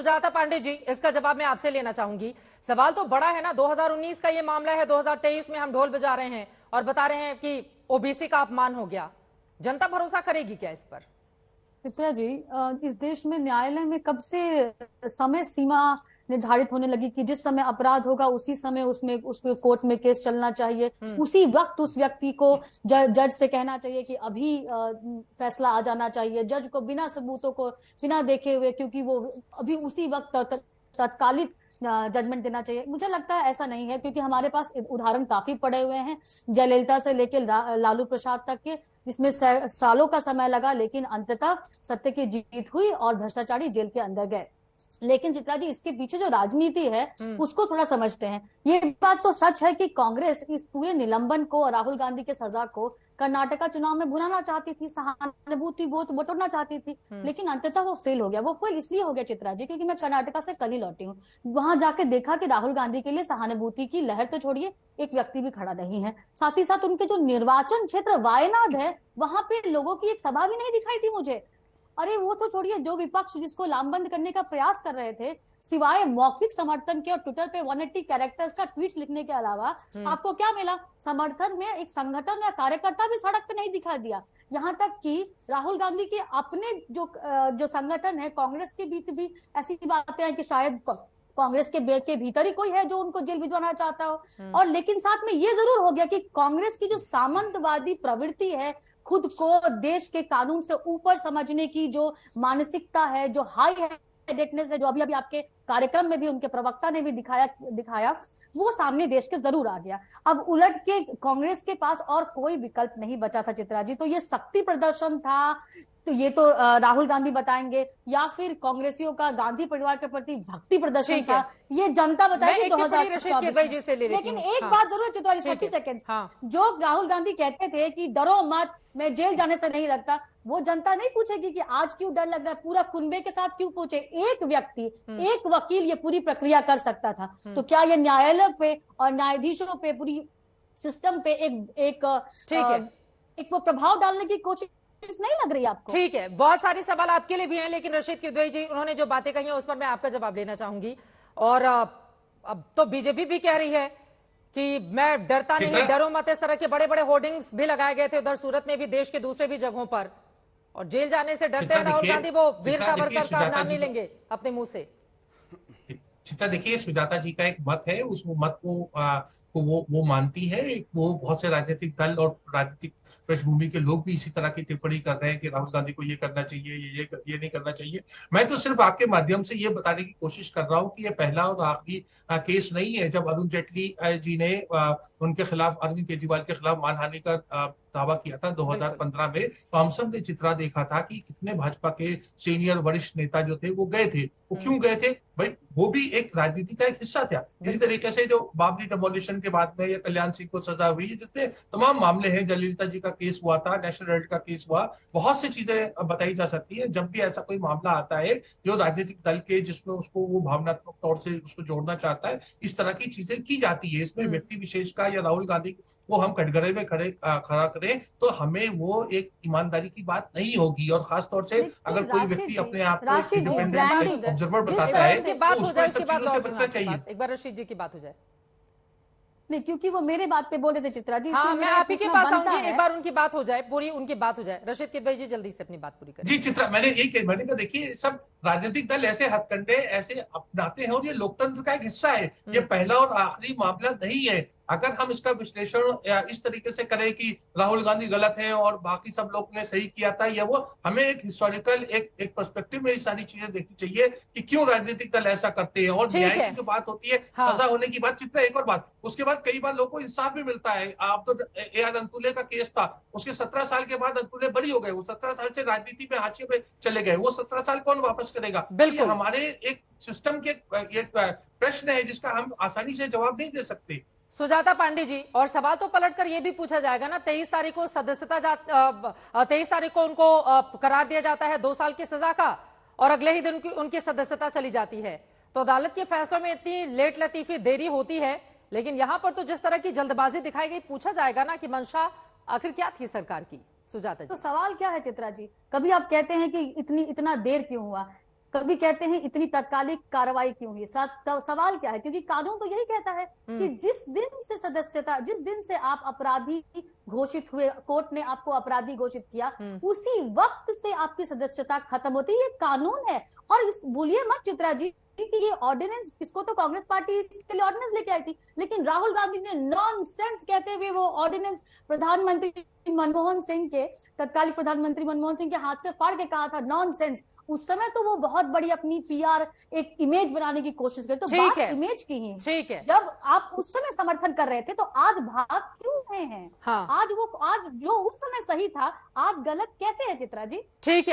सुजाता पांडे जी, इसका जवाब मैं आपसे लेना चाहूंगी। सवाल तो बड़ा है ना, 2019 का ये मामला है, 2023 में हम ढोल बजा रहे हैं और बता रहे हैं कि ओबीसी का अपमान हो गया। जनता भरोसा करेगी क्या इस पर? चित्रा जी, इस देश में न्यायालय में कब से समय सीमा निर्धारित होने लगी कि जिस समय अपराध होगा उसी समय उसमें उसके कोर्ट में केस चलना चाहिए, उसी वक्त उस व्यक्ति को जज से कहना चाहिए कि अभी फैसला आ जाना चाहिए। जज को बिना सबूतों को बिना देखे हुए, क्योंकि वो अभी उसी वक्त तत्कालिक जजमेंट देना चाहिए। मुझे लगता है ऐसा नहीं है, क्योंकि हमारे पास उदाहरण काफी पड़े हुए हैं, जयललिता से लेकर लालू प्रसाद तक के, जिसमें सालों का समय लगा, लेकिन अंततः सत्य की जीत हुई और भ्रष्टाचारी जेल के अंदर गए। लेकिन चित्रा जी, इसके पीछे जो राजनीति है उसको थोड़ा समझते हैं। ये बात तो सच है कि कांग्रेस इस पूरे निलंबन को और राहुल गांधी के सजा को कर्नाटका चुनाव में भुनाना चाहती थी, सहानुभूति वोट बटोरना चाहती थी, लेकिन अंततः वो फेल हो गया। वो फेल इसलिए हो गया चित्रा जी, क्योंकि मैं कर्नाटका से कल ही लौटी हूँ। वहां जाके देखा कि राहुल गांधी के लिए सहानुभूति की लहर तो छोड़िए, एक व्यक्ति भी खड़ा नहीं है। साथ ही साथ उनके जो निर्वाचन क्षेत्र वायनाड है, वहां पे लोगों की एक सभा भी नहीं दिखाई थी मुझे। अरे वो तो छोड़िए, जो विपक्ष जिसको लामबंद करने का प्रयास कर रहे थे, सिवाय मौखिक समर्थन के और ट्विटर पे 180 कैरेक्टर्स का ट्वीट लिखने के अलावा आपको क्या मिला? समर्थन में एक संगठन या कार्यकर्ता भी सड़क पे नहीं दिखा दिया। यहाँ तक कि राहुल गांधी के अपने जो संगठन है कांग्रेस के बीच भी ऐसी बातें हैं कि शायद कांग्रेस के भीतर ही कोई है जो उनको जेल भिजवाना चाहता हो। और लेकिन साथ में ये जरूर हो गया कि कांग्रेस की जो सामंतवादी प्रवृत्ति है, खुद को देश के कानून से ऊपर समझने की जो मानसिकता है, जो हाई हेडेडनेस है, जो अभी अभी आपके कार्यक्रम में भी उनके प्रवक्ता ने भी दिखाया, वो सामने देश के जरूर आ गया। अब उलट के कांग्रेस के पास और कोई विकल्प नहीं बचा था चित्रा जी। तो ये शक्ति प्रदर्शन था, तो ये तो राहुल गांधी बताएंगे, या फिर कांग्रेसियों का गांधी परिवार के प्रति भक्ति प्रदर्शन था, ये जनता बताएगी 2024 में। लेकिन एक बात जरूर है चित्रा जी, 30 सेकेंड, जो राहुल गांधी कहते थे कि डरो मत, मैं जेल जाने से नहीं लगता, वो जनता नहीं पूछेगी कि आज क्यों डर लग रहा है, पूरा कुनबे के साथ क्यों पूछे। एक व्यक्ति, एक वकील ये पूरी प्रक्रिया कर सकता था। तो क्या ये न्यायालय पे और न्यायाधीशों पे, पूरी सिस्टम पे एक वो प्रभाव डालने की कोशिश नहीं लग रही आपको? ठीक है, बहुत सारे सवाल आपके लिए भी हैं, लेकिन रशीद किदवई जी, उन्होंने जो बातें कही हैं उस पर मैं आपका जवाब लेना चाहूंगी। और अब तो बीजेपी भी कह रही है कि मैं डरता नहीं, डरो मत, इस तरह के बड़े बड़े होर्डिंग्स भी लगाए गए थे उधर सूरत में भी, देश के दूसरे भी जगहों पर। और जेल जाने से डरते हैं राहुल गांधी, वो वीर सावरकर का नाम नहीं लेंगे अपने मुंह से। चित्रा देखिए, सुजाता जी का एक मत है, उस मत को वो मानती है। वो बहुत से राजनीतिक दल और राजनीतिक पृष्ठभूमि के लोग भी इसी तरह की टिप्पणी कर रहे हैं कि राहुल गांधी को ये करना चाहिए, ये नहीं करना चाहिए। मैं तो सिर्फ आपके माध्यम से ये बताने की कोशिश कर रहा हूँ कि ये पहला और आखिरी केस नहीं है। जब अरुण जेटली जी ने उनके खिलाफ, अरविंद केजरीवाल के खिलाफ मानहानि का दावा किया था 2015 में, तो हम सब ने चित्रा देखा था कि कितने भाजपा के सीनियर वरिष्ठ नेता जो थे वो गए थे। वो क्यों गए थे भाई? वो भी एक राजनीति का एक हिस्सा था। इसी तरीके से जो बाबरी डिमोलिशन के बाद में या कल्याण सिंह को सजा हुई, जितने तमाम मामले हैं, जयललिता जी का केस हुआ था, नेशनल हेराल्ड का केस हुआ, बहुत सी चीजें बताई जा सकती है। जब भी ऐसा कोई मामला आता है जो राजनीतिक दल के, जिसमें उसको वो भावनात्मक तौर से उसको जोड़ना चाहता है, इस तरह की चीजें की जाती है। इसमें व्यक्ति विशेष का या राहुल गांधी को हम कटघरे में खड़ा करें तो हमें वो एक ईमानदारी की बात नहीं होगी। और खास तौर से अगर कोई व्यक्ति अपने आप को इंडिपेंडेंट ऑब्जर्वर बताता है तो उसको इस सब चीजों से बचना चाहिए। एक बार रशीद जी की बात हो जाए। नहीं, क्योंकि वो मेरे बात पे बोल रहे थे चित्रा जी। हाँ, मैं आप ही के पास आऊंगी, एक बार उनकी बात हो जाए, पूरी उनकी बात हो जाए। रशीद किदवई जी जल्दी से अपनी बात पूरी करें। जी चित्रा, मैंने कहा, देखिए सब राजनीतिक दल ऐसे हथकंडे ऐसे अपनाते हैं और ये लोकतंत्र का एक हिस्सा है। ये पहला और आखिरी मामला नहीं है। अगर हम इसका विश्लेषण इस तरीके से करें कि राहुल गांधी गलत है और बाकी सब लोग ने सही किया था, या वो, हमें एक हिस्टोरिकल एक पर्सपेक्टिव में ये सारी चीजें देखनी चाहिए कि क्यों राजनीतिक दल ऐसा करते हैं। और न्याय की जो बात होती है, सजा होने की बात, चित्रा एक और बात, उसके बाद कई बार लोगों को इंसाफ भी मिलता है। आप तो ए.आर. अंतुले का केस था, उसके 17 साल के बाद अंतुले बरी हो गए। वो 17 साल से राजनीति में हाशिए पे चले गए, वो 17 साल कौन वापस करेगा? ये हमारे एक सिस्टम के एक प्रश्न है जिसका हम आसानी से जवाब नहीं दे सकते। सुजाता पांडे जी, और सवाल तो पलटकर यह भी पूछा जाएगा ना, 23 तारीख को 23 तारीख को उनको करार दिया जाता है 2 साल की सजा का, और अगले ही दिन उनकी सदस्यता चली जाती है। तो अदालत के फैसलों में इतनी लेट लतीफी देरी होती है, लेकिन यहां पर तो जिस तरह की जल्दबाजी दिखाई गई, पूछा जाएगा ना कि मंशा आखिर क्या थी सरकार की। सुजाता जी, तो सवाल क्या है चित्रा जी? कभी आप कहते हैं कि इतना देर क्यों हुआ? कभी कहते हैं इतनी तत्कालिक कार्रवाई क्यों हुई। सवाल क्या है, क्योंकि कानून तो यही कहता है कि जिस दिन से आप अपराधी घोषित हुए, कोर्ट ने आपको अपराधी घोषित किया, उसी वक्त से आपकी सदस्यता खत्म होती है। ये कानून है। और भूलिए मत चित्रा जी कि ये ऑर्डिनेंस, इसको तो कांग्रेस पार्टी इसके लिए ऑर्डिनेंस लेके आई थी, लेकिन राहुल गांधी ने नॉनसेंस कहते हुए वो ऑर्डिनेंस प्रधानमंत्री मनमोहन सिंह के, तत्कालीन प्रधानमंत्री मनमोहन सिंह के हाथ से फाड़ के कहा था नॉनसेंस। उस समय तो वो बहुत बड़ी अपनी पीआर एक इमेज बनाने की कोशिश कर, तो बात इमेज की ही। ठीक है, जब आप उस समय समर्थन कर रहे थे तो आज भाग क्यों रहे हैं? हाँ। आज जो उस समय सही था आज गलत कैसे है चित्रा जी? ठीक है।